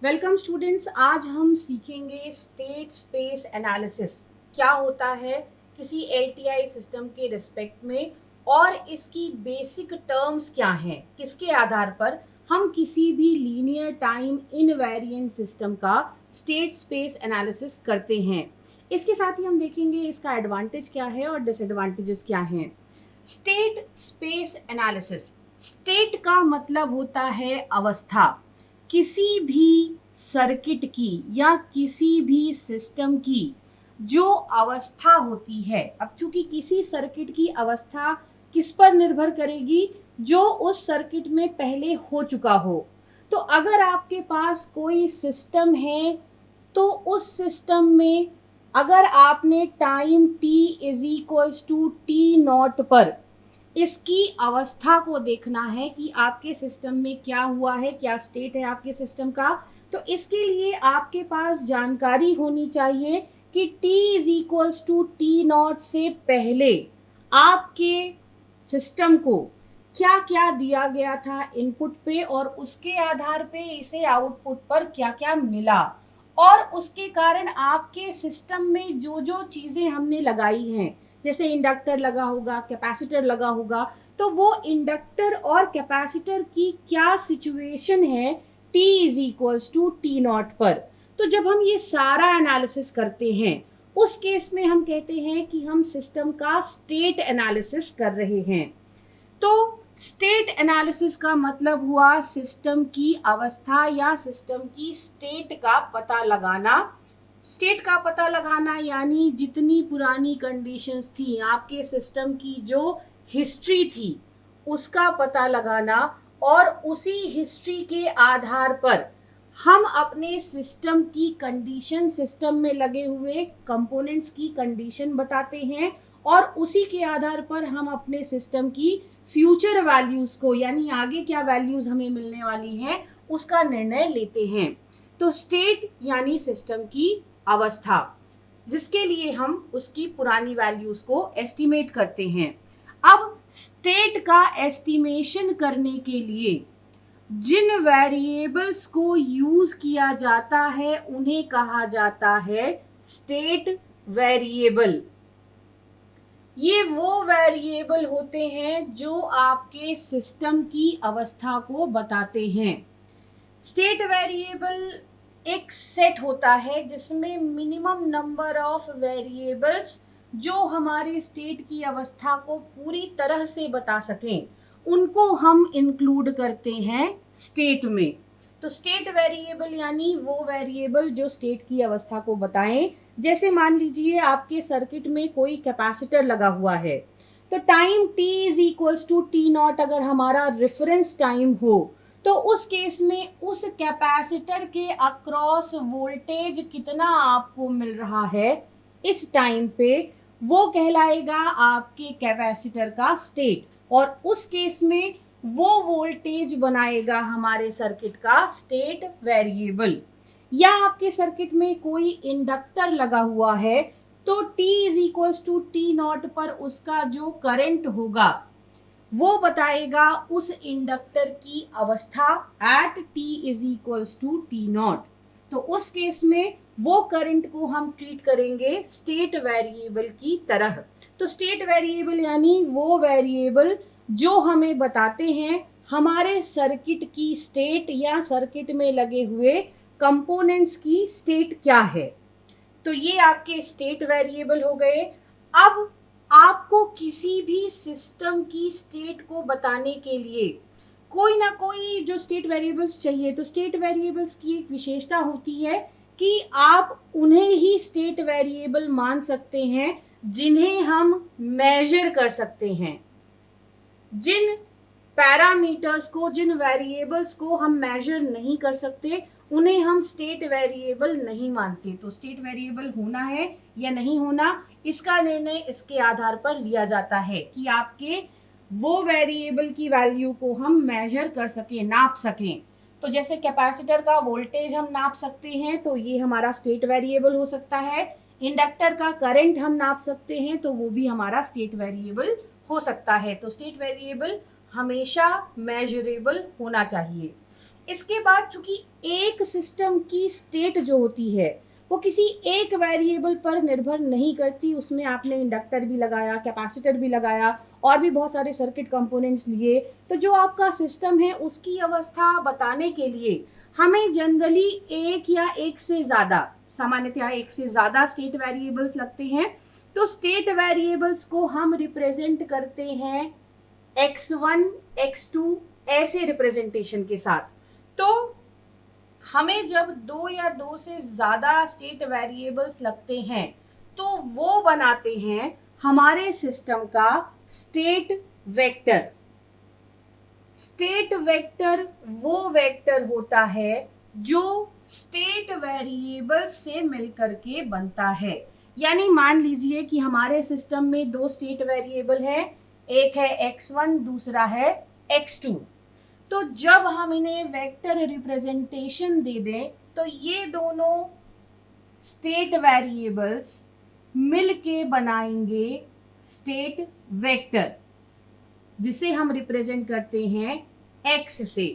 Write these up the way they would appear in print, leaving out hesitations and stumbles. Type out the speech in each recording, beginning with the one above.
Welcome students. आज हम सीखेंगे स्टेट स्पेस एनालिसिस क्या होता है किसी एलटीआई सिस्टम के रिस्पेक्ट में और इसकी बेसिक टर्म्स क्या हैं, किसके आधार पर हम किसी भी लीनियर टाइम इनवेरिएंट सिस्टम का स्टेट स्पेस एनालिसिस करते हैं। इसके साथ ही हम देखेंगे इसका एडवांटेज क्या है और डिसएडवांटेजेस क्या हैं। स्टेट स्पेस एनालिसिस, स्टेट का मतलब होता है अवस्था। किसी भी सर्किट की या किसी भी सिस्टम की जो अवस्था होती है, अब चूंकि किसी सर्किट की अवस्था किस पर निर्भर करेगी, जो उस सर्किट में पहले हो चुका हो। तो अगर आपके पास कोई सिस्टम है तो उस सिस्टम में अगर आपने time t is equals to T naught पर इसकी अवस्था को देखना है कि आपके सिस्टम में क्या हुआ है, क्या स्टेट है आपके सिस्टम का, तो इसके लिए आपके पास जानकारी होनी चाहिए कि t is equals to T naught से पहले आपके सिस्टम को क्या क्या दिया गया था इनपुट पे और उसके आधार पे इसे आउटपुट पर क्या क्या मिला, और उसके कारण आपके सिस्टम में जो जो चीज़ें हमने लगाई हैं, जैसे इंडक्टर लगा होगा, कैपेसिटर लगा होगा, तो वो इंडक्टर और कैपेसिटर की क्या सिचुएशन है t is equals to T naught पर। तो जब हम ये सारा एनालिसिस करते हैं उस केस में हम कहते हैं कि हम सिस्टम का स्टेट एनालिसिस कर रहे हैं। तो स्टेट एनालिसिस का मतलब हुआ सिस्टम की अवस्था या सिस्टम की स्टेट का पता लगाना। स्टेट का पता लगाना यानी जितनी पुरानी कंडीशंस थी आपके सिस्टम की, जो हिस्ट्री थी उसका पता लगाना, और उसी हिस्ट्री के आधार पर हम अपने सिस्टम की कंडीशन, सिस्टम में लगे हुए कंपोनेंट्स की कंडीशन बताते हैं, और उसी के आधार पर हम अपने सिस्टम की फ्यूचर वैल्यूज को, यानी आगे क्या वैल्यूज हमें मिलने वाली हैं, उसका निर्णय लेते हैं। तो स्टेट यानी सिस्टम की अवस्था, जिसके लिए हम उसकी पुरानी वैल्यूज को एस्टिमेट करते हैं। अब स्टेट का एस्टिमेशन करने के लिए जिन वेरिएबल्स को यूज किया जाता है उन्हें कहा जाता है स्टेट वेरिएबल। ये वो वेरिएबल होते हैं जो आपके सिस्टम की अवस्था को बताते हैं। स्टेट वेरिएबल एक सेट होता है जिसमें मिनिमम नंबर ऑफ वेरिएबल्स जो हमारे स्टेट की अवस्था को पूरी तरह से बता सकें उनको हम इंक्लूड करते हैं स्टेट में। तो स्टेट वेरिएबल यानी वो वेरिएबल जो स्टेट की अवस्था को बताएं। जैसे मान लीजिए आपके सर्किट में कोई कैपेसिटर लगा हुआ है, तो time t is equals to T naught अगर हमारा रेफरेंस टाइम हो, तो उस केस में उस कैपेसिटर के अक्रॉस वोल्टेज कितना आपको मिल रहा है इस टाइम पे, वो कहलाएगा आपके कैपेसिटर का स्टेट, और उस केस में वो वोल्टेज बनाएगा हमारे सर्किट का स्टेट वेरिएबल। या आपके सर्किट में कोई इंडक्टर लगा हुआ है, तो t is equals to T naught पर उसका जो करंट होगा वो बताएगा उस इंडक्टर की अवस्था at t is equals to T naught. तो उस केस में वो करंट को हम ट्रीट करेंगे स्टेट वेरिएबल की तरह। तो स्टेट वेरिएबल यानी वो वेरिएबल जो हमें बताते हैं हमारे सर्किट की स्टेट या सर्किट में लगे हुए कंपोनेंट्स की स्टेट क्या है। तो ये आपके स्टेट वेरिएबल हो गए। अब आपको किसी भी सिस्टम की स्टेट को बताने के लिए कोई ना कोई जो स्टेट वेरिएबल्स चाहिए, तो स्टेट वेरिएबल्स की एक विशेषता होती है कि आप उन्हें ही स्टेट वेरिएबल मान सकते हैं जिन्हें हम मेजर कर सकते हैं। जिन पैरामीटर्स को, जिन वेरिएबल्स को हम मेजर नहीं कर सकते उन्हें हम स्टेट वेरिएबल नहीं मानते। तो स्टेट वेरिएबल होना है या नहीं होना, इसका निर्णय इसके आधार पर लिया जाता है कि आपके वो वेरिएबल की वैल्यू को हम मेजर कर सकें, नाप सकें। तो जैसे कैपेसिटर का वोल्टेज हम नाप सकते हैं तो ये हमारा स्टेट वेरिएबल हो सकता है। इंडक्टर का करंट हम नाप सकते हैं तो वो भी हमारा स्टेट वेरिएबल हो सकता है। तो स्टेट वेरिएबल हमेशा मेजरेबल होना चाहिए। इसके बाद चूंकि एक सिस्टम की स्टेट जो होती है वो किसी एक वेरिएबल पर निर्भर नहीं करती, उसमें आपने इंडक्टर भी लगाया, कैपेसिटर भी लगाया और भी बहुत सारे सर्किट कंपोनेंट्स लिए, तो जो आपका सिस्टम है उसकी अवस्था बताने के लिए हमें जनरली एक या एक से ज़्यादा, सामान्यतः एक से ज़्यादा स्टेट वेरिएबल्स लगते हैं। तो स्टेट वेरिएबल्स को हम रिप्रेजेंट करते हैं x1, x2 ऐसे रिप्रेजेंटेशन के साथ। तो हमें जब दो या दो से ज़्यादा स्टेट वेरिएबल्स लगते हैं तो वो बनाते हैं हमारे सिस्टम का स्टेट वेक्टर। स्टेट वेक्टर वो वेक्टर होता है जो स्टेट वेरिएबल से मिलकर के बनता है। यानी मान लीजिए कि हमारे सिस्टम में दो स्टेट वेरिएबल है, एक है x1, दूसरा है x2। तो जब हम इन्हें वेक्टर रिप्रेजेंटेशन दे दें तो ये दोनों स्टेट वेरिएबल्स मिलके बनाएंगे स्टेट वेक्टर, जिसे हम रिप्रेजेंट करते हैं x से।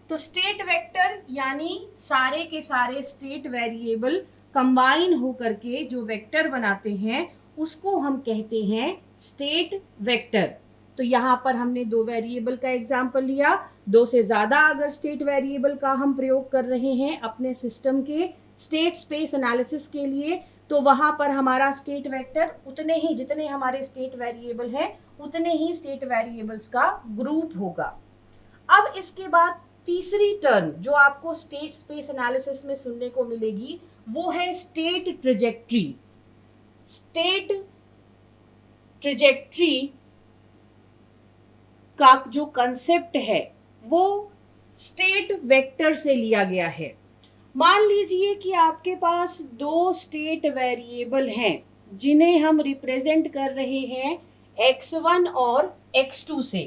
तो स्टेट वेक्टर यानी सारे के सारे स्टेट वेरिएबल कंबाइन होकर के जो वेक्टर बनाते हैं उसको हम कहते हैं स्टेट वेक्टर। तो यहाँ पर हमने दो वेरिएबल का एग्जाम्पल लिया, दो से ज़्यादा अगर स्टेट वेरिएबल का हम प्रयोग कर रहे हैं अपने सिस्टम के स्टेट स्पेस एनालिसिस के लिए, तो वहाँ पर हमारा स्टेट वेक्टर उतने ही, जितने हमारे स्टेट वेरिएबल हैं उतने ही स्टेट वेरिएबल्स का ग्रुप होगा। अब इसके बाद तीसरी टर्म जो आपको स्टेट स्पेस एनालिसिस में सुनने को मिलेगी वो है स्टेट ट्रेजेक्ट्री। स्टेट ट्रेजेक्ट्री का जो कंसेप्ट है वो स्टेट वेक्टर से लिया गया है। मान लीजिए कि आपके पास दो स्टेट वेरिएबल हैं जिन्हें हम रिप्रेजेंट कर रहे हैं x1 और x2 से।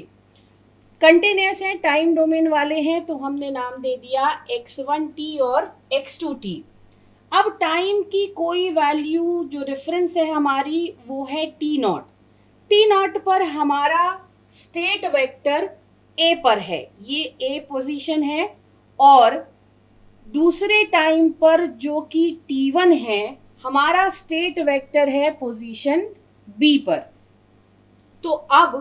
कंटिन्यूअस है, टाइम डोमेन वाले हैं, तो हमने नाम दे दिया x1t और x2t। अब टाइम की कोई वैल्यू जो रेफरेंस है हमारी वो है t0। t0 पर हमारा स्टेट वेक्टर a पर है, ये a पोजीशन है, और दूसरे टाइम पर जो कि t1 है हमारा स्टेट वेक्टर है पोजीशन b पर। तो अब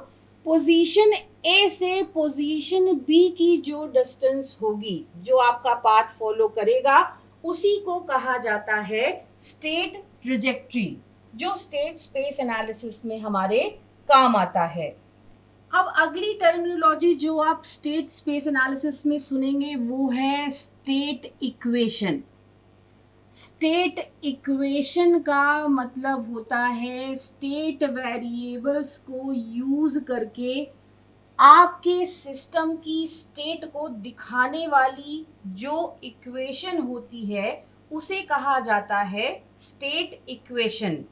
पोजीशन A से पोजीशन B की जो डिस्टेंस होगी, जो आपका पाथ फॉलो करेगा, उसी को कहा जाता है स्टेट ट्रेजेक्ट्री, जो स्टेट स्पेस एनालिसिस में हमारे काम आता है। अब अगली टर्मिनोलॉजी जो आप स्टेट स्पेस एनालिसिस में सुनेंगे वो है स्टेट इक्वेशन। स्टेट इक्वेशन का मतलब होता है स्टेट वेरिएबल्स को यूज करके आपके सिस्टम की स्टेट को दिखाने वाली जो इक्वेशन होती है उसे कहा जाता है स्टेट इक्वेशन।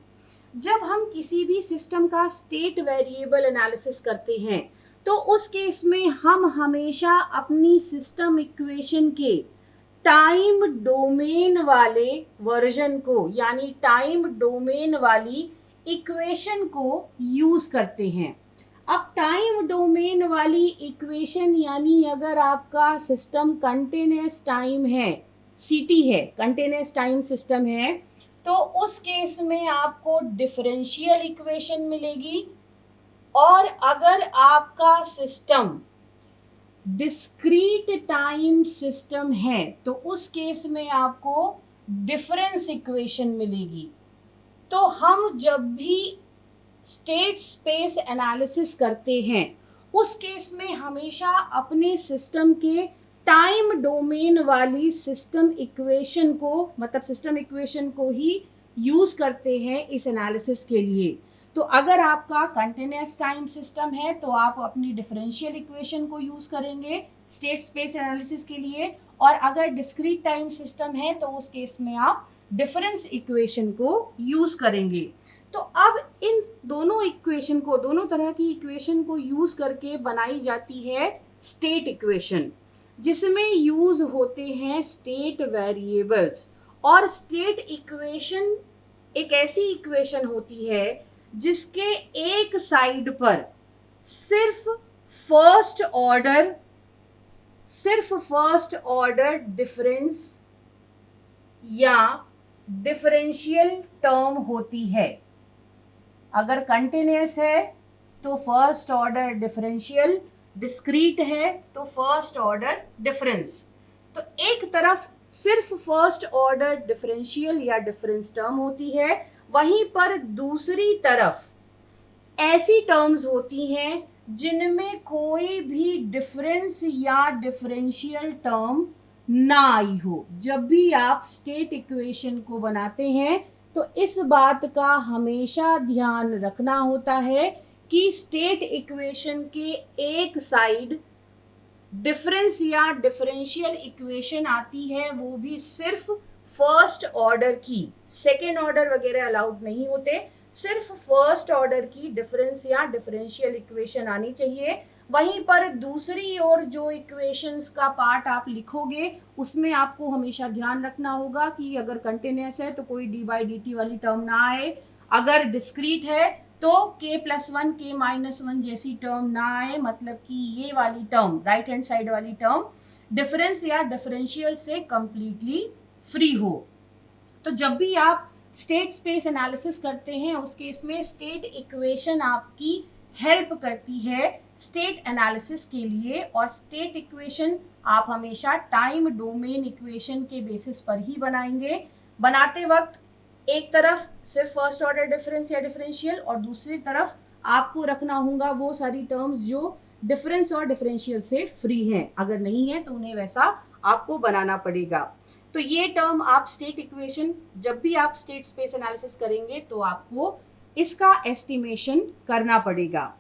जब हम किसी भी सिस्टम का स्टेट वेरिएबल एनालिसिस करते हैं तो उस केस में हम हमेशा अपनी सिस्टम इक्वेशन के टाइम डोमेन वाले वर्जन को, यानी टाइम डोमेन वाली इक्वेशन को यूज करते हैं। अब टाइम डोमेन वाली इक्वेशन यानी अगर आपका सिस्टम कंटिन्यूअस टाइम है, सीटी है, कंटिन्यूअस टाइम सिस्टम है, तो उस केस में आपको डिफरेंशियल इक्वेशन मिलेगी। और अगर आपका सिस्टम डिस्क्रीट टाइम सिस्टम है तो उस केस में आपको डिफरेंस इक्वेशन मिलेगी। तो हम जब भी स्टेट स्पेस एनालिसिस करते हैं उस केस में हमेशा अपने सिस्टम के टाइम डोमेन वाली सिस्टम इक्वेशन को, मतलब सिस्टम इक्वेशन को ही यूज करते हैं इस एनालिसिस के लिए। तो अगर आपका कंटिन्यूअस टाइम सिस्टम है तो आप अपनी डिफरेंशियल इक्वेशन को यूज करेंगे स्टेट स्पेस एनालिसिस के लिए, और अगर डिस्क्रीट टाइम सिस्टम है तो उस केस में आप डिफरेंस इक्वेशन को यूज करेंगे। तो अब इन दोनों इक्वेशन को, दोनों तरह की इक्वेशन को यूज करके बनाई जाती है स्टेट इक्वेशन, जिसमें यूज होते हैं स्टेट वेरिएबल्स। और स्टेट इक्वेशन एक ऐसी इक्वेशन होती है जिसके एक साइड पर सिर्फ फर्स्ट ऑर्डर सिर्फ फर्स्ट ऑर्डर डिफरेंस या डिफरेंशियल टर्म होती है। अगर कंटिन्यूअस है तो फर्स्ट ऑर्डर डिफरेंशियल, डिस्क्रीट है तो फर्स्ट ऑर्डर डिफरेंस। तो एक तरफ सिर्फ फर्स्ट ऑर्डर डिफरेंशियल या डिफरेंस टर्म होती है, वहीं पर दूसरी तरफ ऐसी टर्म्स होती हैं जिनमें कोई भी डिफरेंस या डिफरेंशियल टर्म ना आई हो। जब भी आप स्टेट इक्वेशन को बनाते हैं तो इस बात का हमेशा ध्यान रखना होता है कि स्टेट इक्वेशन के एक साइड डिफरेंस या डिफरेंशियल इक्वेशन आती है, वो भी सिर्फ फर्स्ट ऑर्डर की, सेकेंड ऑर्डर वगैरह अलाउड नहीं होते। सिर्फ फर्स्ट ऑर्डर की डिफरेंस या डिफरेंशियल इक्वेशन आनी चाहिए। वहीं पर दूसरी ओर जो इक्वेशंस का पार्ट आप लिखोगे उसमें आपको हमेशा ध्यान रखना होगा कि अगर कंटिन्यूअस है तो कोई डी बाई डी टी वाली टर्म ना आए, अगर डिस्क्रीट है तो k+1 k-1 जैसी टर्म ना आए, मतलब कि ये वाली टर्म राइट हैंड साइड वाली टर्म डिफरेंस या डिफरेंशियल से कंप्लीटली फ्री हो। तो जब भी आप स्टेट स्पेस एनालिसिस करते हैं उस केस में स्टेट इक्वेशन आपकी हेल्प करती है स्टेट एनालिसिस के लिए, और स्टेट इक्वेशन आप हमेशा टाइम डोमेन इक्वेशन के बेसिस पर ही बनाएंगे। बनाते वक्त एक तरफ सिर्फ फर्स्ट ऑर्डर डिफरेंस या डिफरेंशियल और दूसरी तरफ आपको रखना होगा वो सारी टर्म्स जो डिफरेंस और डिफरेंशियल से फ्री हैं। अगर नहीं है तो उन्हें वैसा आपको बनाना पड़ेगा। तो ये टर्म आप स्टेट इक्वेशन, जब भी आप स्टेट स्पेस एनालिसिस करेंगे तो आपको इसका एस्टिमेशन करना पड़ेगा।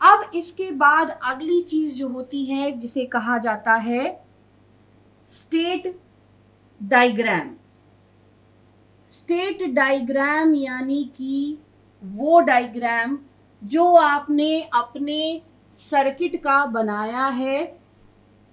अब इसके बाद अगली चीज जो होती है जिसे कहा जाता है स्टेट डायग्राम। स्टेट डायग्राम यानी कि वो डायग्राम जो आपने अपने सर्किट का बनाया है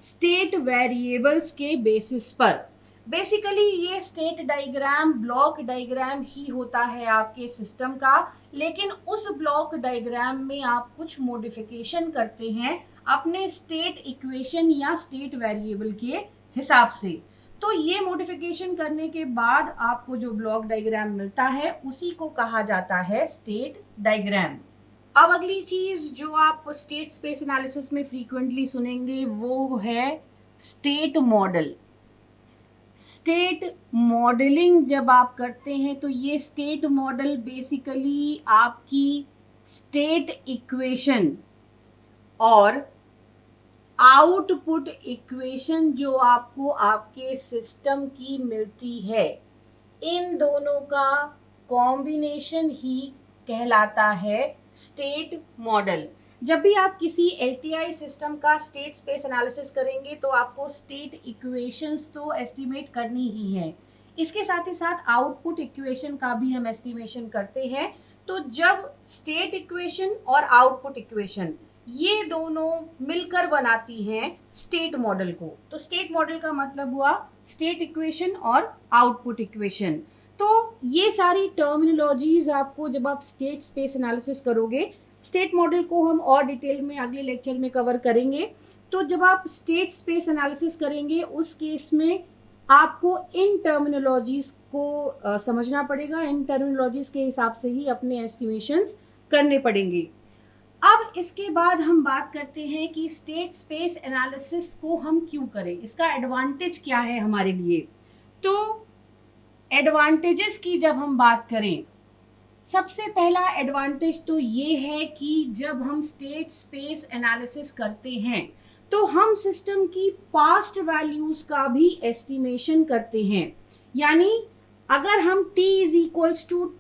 स्टेट वेरिएबल्स के बेसिस पर। बेसिकली ये स्टेट डायग्राम ब्लॉक डायग्राम ही होता है आपके सिस्टम का, लेकिन उस ब्लॉक डायग्राम में आप कुछ मॉडिफिकेशन करते हैं अपने स्टेट इक्वेशन या स्टेट वेरिएबल के हिसाब से। तो ये मॉडिफिकेशन करने के बाद आपको जो ब्लॉक डायग्राम मिलता है उसी को कहा जाता है स्टेट डायग्राम। अब अगली चीज जो आप स्टेट स्पेस एनालिसिस में फ्रीक्वेंटली सुनेंगे वो है स्टेट मॉडल। स्टेट मॉडलिंग जब आप करते हैं तो ये स्टेट मॉडल बेसिकली आपकी स्टेट इक्वेशन और आउटपुट इक्वेशन जो आपको आपके सिस्टम की मिलती है, इन दोनों का कॉम्बिनेशन ही कहलाता है स्टेट मॉडल। जब भी आप किसी एलटीआई सिस्टम का स्टेट स्पेस एनालिसिस करेंगे तो आपको स्टेट इक्वेशंस तो एस्टिमेट करनी ही है, इसके साथ ही साथ आउटपुट इक्वेशन का भी हम एस्टिमेशन करते हैं। तो जब स्टेट इक्वेशन और आउटपुट इक्वेशन ये दोनों मिलकर बनाती हैं स्टेट मॉडल को, तो स्टेट मॉडल का मतलब हुआ स्टेट इक्वेशन और आउटपुट इक्वेशन। तो ये सारी टर्मिनोलॉजीज आपको जब आप स्टेट स्पेस एनालिसिस करोगे, स्टेट मॉडल को हम और डिटेल में अगले लेक्चर में कवर करेंगे। तो जब आप स्टेट स्पेस एनालिसिस करेंगे उस केस में आपको इन टर्मिनोलॉजीज को समझना पड़ेगा, इन टर्मिनोलॉजीज के हिसाब से ही अपने एस्टिमेशंस करने पड़ेंगे। अब इसके बाद हम बात करते हैं कि स्टेट स्पेस एनालिसिस को हम क्यों करें, इसका एडवांटेज क्या है हमारे लिए। तो एडवांटेजेस की जब हम बात करें, सबसे पहला एडवांटेज तो ये है कि जब हम स्टेट स्पेस एनालिसिस करते हैं तो हम सिस्टम की पास्ट वैल्यूज का भी एस्टिमेशन करते हैं। यानी अगर हम t =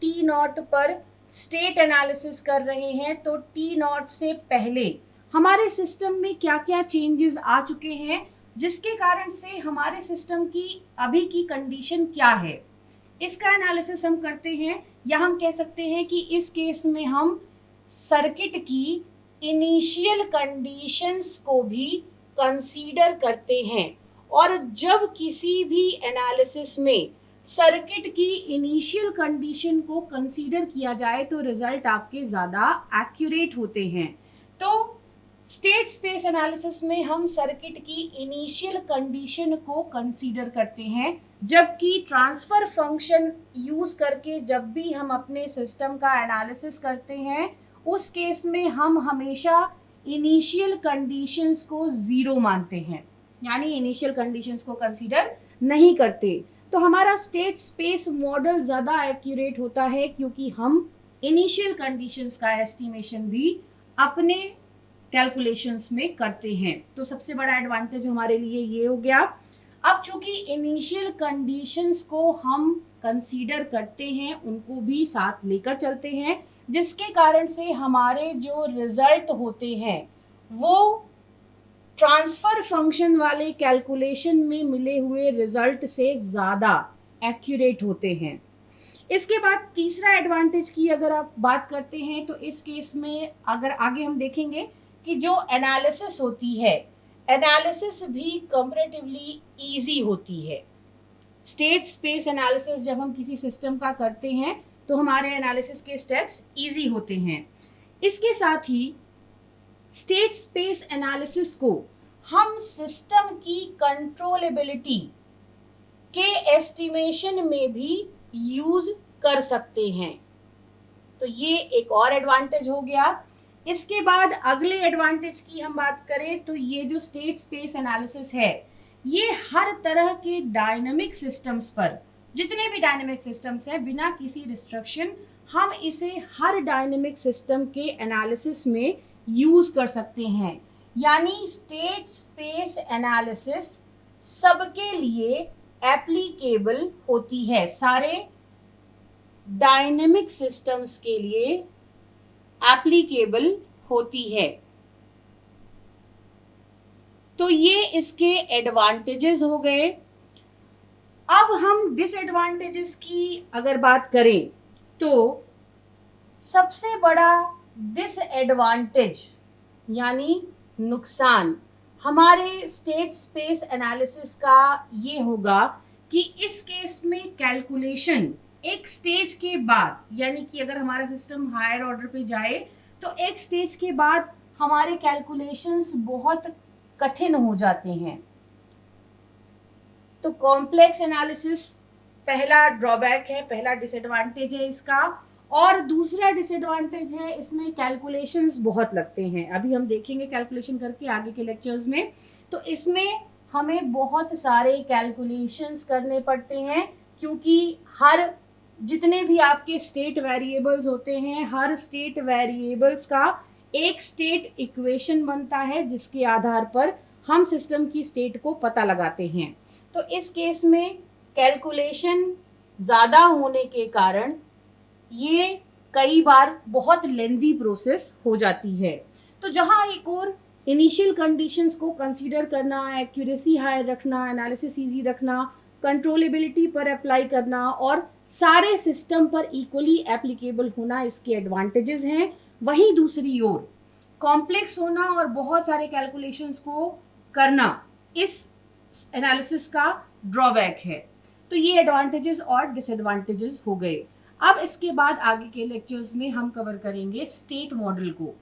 t0 पर स्टेट एनालिसिस कर रहे हैं तो t0 से पहले हमारे सिस्टम में क्या क्या चेंजेस आ चुके हैं, जिसके कारण से हमारे सिस्टम की अभी की कंडीशन क्या है, इसका एनालिसिस हम करते हैं। या हम कह सकते हैं कि इस केस में हम सर्किट की इनिशियल कंडीशंस को भी कंसीडर करते हैं। और जब किसी भी एनालिसिस में सर्किट की इनिशियल कंडीशन को कंसीडर किया जाए तो रिजल्ट आपके ज़्यादा एक्यूरेट होते हैं। तो स्टेट स्पेस एनालिसिस में हम सर्किट की इनिशियल कंडीशन को कंसीडर करते हैं, जबकि ट्रांसफर फंक्शन यूज करके जब भी हम अपने सिस्टम का एनालिसिस करते हैं उस केस में हम हमेशा इनिशियल कंडीशंस को जीरो मानते हैं, यानी इनिशियल कंडीशंस को कंसीडर नहीं करते। तो हमारा स्टेट स्पेस मॉडल ज़्यादा एक्यूरेट होता है क्योंकि हम इनिशियल कंडीशंस का एस्टिमेशन भी अपने कैलकुलेशंस में करते हैं। तो सबसे बड़ा एडवांटेज हमारे लिए ये हो गया। अब चूंकि इनिशियल कंडीशंस को हम कंसीडर करते हैं उनको भी साथ लेकर चलते हैं, जिसके कारण से हमारे जो रिजल्ट होते हैं वो ट्रांसफर फंक्शन वाले कैलकुलेशन में मिले हुए रिजल्ट से ज़्यादा एक्यूरेट होते हैं। इसके बाद तीसरा एडवांटेज की अगर आप बात करते हैं तो इस केस में अगर आगे हम देखेंगे कि जो एनालिसिस होती है, एनालिसिस भी कंपैरेटिवली इजी होती है। स्टेट स्पेस एनालिसिस जब हम किसी सिस्टम का करते हैं तो हमारे एनालिसिस के स्टेप्स इजी होते हैं। इसके साथ ही स्टेट स्पेस एनालिसिस को हम सिस्टम की कंट्रोलेबिलिटी के एस्टिमेशन में भी यूज कर सकते हैं। तो ये एक और एडवांटेज हो गया। इसके बाद अगले एडवांटेज की हम बात करें तो ये जो स्टेट स्पेस एनालिसिस है ये हर तरह के डायनेमिक सिस्टम्स पर, जितने भी डायनेमिक सिस्टम्स हैं, बिना किसी रिस्ट्रिक्शन हम इसे हर डायनेमिक सिस्टम के एनालिसिस में यूज कर सकते हैं। यानी स्टेट स्पेस एनालिसिस सबके लिए एप्लीकेबल होती है, सारे डायनेमिक सिस्टम्स के लिए एप्लीकेबल होती है। तो ये इसके एडवांटेजेस हो गए। अब हम डिसएडवांटेजेस की अगर बात करें तो सबसे बड़ा डिसएडवांटेज यानी नुकसान हमारे स्टेट स्पेस एनालिसिस का ये होगा कि इस केस में कैलकुलेशन एक स्टेज के बाद, यानी कि अगर हमारा सिस्टम हायर ऑर्डर पे जाए तो एक स्टेज के बाद हमारे कैलकुलेशंस बहुत कठिन हो जाते हैं। तो कॉम्प्लेक्स एनालिसिस पहला ड्रॉबैक है, पहला डिसएडवांटेज है इसका। और दूसरा डिसएडवांटेज है इसमें कैलकुलेशंस बहुत लगते हैं। अभी हम देखेंगे कैलकुलेशन करके आगे के लेक्चर्स में। तो इसमें हमें बहुत सारे कैलकुलेशंस करने पड़ते हैं क्योंकि हर जितने भी आपके स्टेट वेरिएबल्स होते हैं, हर स्टेट वेरिएबल्स का एक स्टेट इक्वेशन बनता है जिसके आधार पर हम सिस्टम की स्टेट को पता लगाते हैं। तो इस केस में कैलकुलेशन ज़्यादा होने के कारण ये कई बार बहुत लेंदी प्रोसेस हो जाती है। तो जहाँ एक और इनिशियल कंडीशंस को कंसीडर करना, एक्यूरेसी हाई रखना, एनालिसिस इजी रखना, कंट्रोलेबिलिटी पर अप्लाई करना और सारे सिस्टम पर इक्वली एप्लीकेबल होना इसके एडवांटेजेस हैं, वहीं दूसरी ओर कॉम्प्लेक्स होना और बहुत सारे कैलकुलेशंस को करना इस एनालिसिस का ड्रॉबैक है। तो ये एडवांटेजेस और डिसएडवांटेजेस हो गए। अब इसके बाद आगे के लेक्चर्स में हम कवर करेंगे स्टेट मॉडल को।